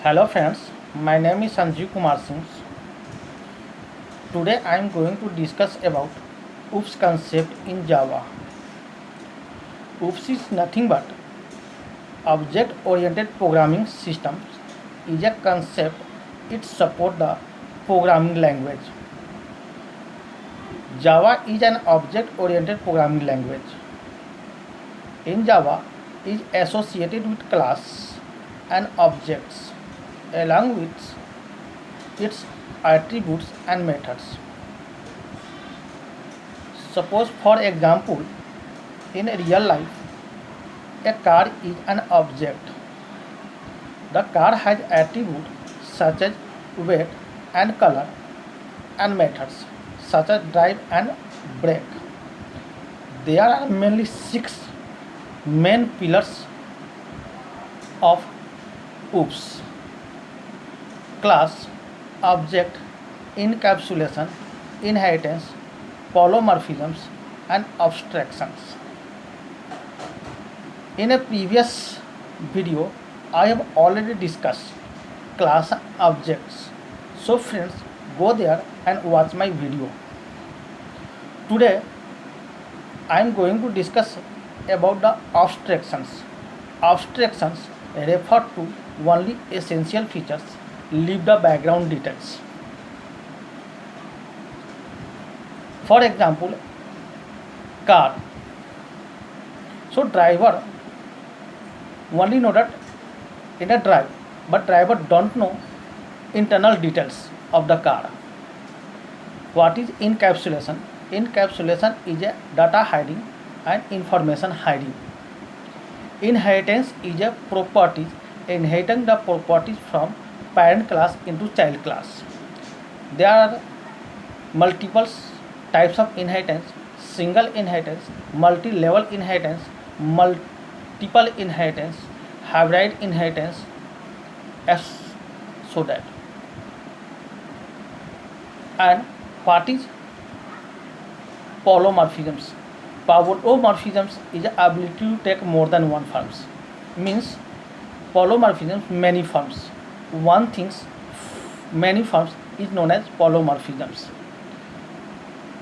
Hello friends, my name is Sanjeev Kumar Singh. Today I am going to discuss about OOPS concept in Java. OOPS is nothing but Object Oriented Programming Systems is a concept. It supports the programming language. Java is an object oriented programming language. In Java is associated with class and objects along with its attributes and methods. Suppose for example, in real life, a car is an object. The car has attributes such as weight and color and methods such as drive and brake. There are mainly six main pillars of OOPS: class, object, encapsulation, inheritance, polymorphisms, and abstractions. In a previous video, I have already discussed class and objects. So friends, go there and watch my video. Today, I am going to discuss about the abstractions. Abstractions refer to only essential features, leave the background details. For example, car. So driver only know that in a drive, but driver don't know internal details of the car. What is encapsulation? Encapsulation is a data hiding and information hiding. Inheritance is a property, inheriting the properties from parent class into child class. There are multiple types of inheritance: single inheritance, multi-level inheritance, multiple inheritance, hybrid inheritance, as so that. And what is polymorphisms? Polymorphisms is the ability to take more than one forms. Means polymorphisms many forms. One thing's many forms is known as polymorphisms.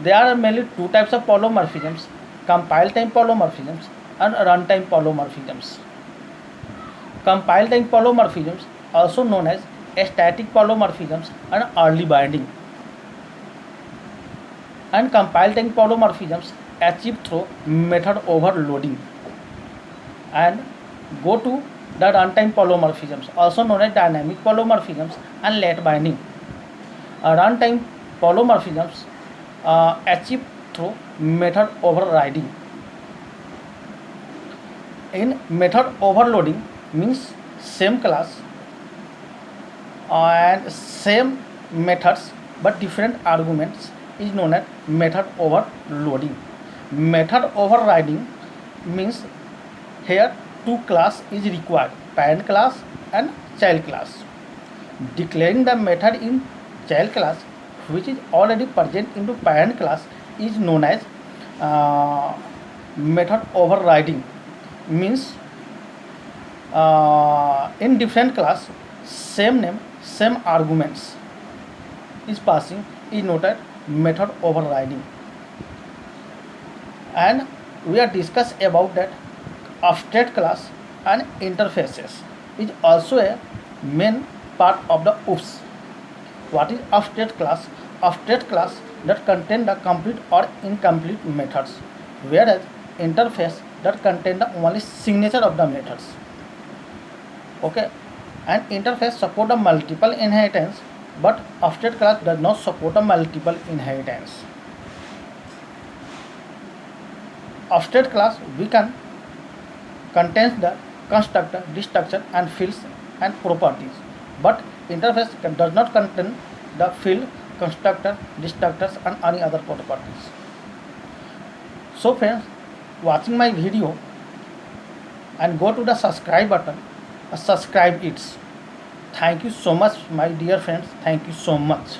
There are mainly two types of polymorphisms: compile time polymorphisms and runtime polymorphisms. Compile time polymorphisms, also known as static polymorphisms and early binding, and compile time polymorphisms achieved through method overloading. And go to the runtime polymorphisms, also known as dynamic polymorphisms and late binding. Runtime polymorphisms achieved through method overriding. In method overloading means same class and same methods but different arguments is known as method overloading. Method overriding means here two class is required, parent class and child class. Declaring the method in child class which is already present into parent class is known as method overriding. Means in different class same name same arguments is passing is noted method overriding. And we are discuss about that abstract class and interfaces is also a main part of the OOPS. What is abstract class? Abstract class that contain the complete or incomplete methods, whereas interface that contain the only signature of the methods. Okay, and interface support the multiple inheritance, but abstract class does not support a multiple inheritance. Abstract class we can contains the constructor, destructor and fields and properties, but interface does not contain the field, constructor, destructors and any other properties. So friends, watching my video and go to the subscribe button, subscribe it. Thank you so much my dear friends, thank you so much.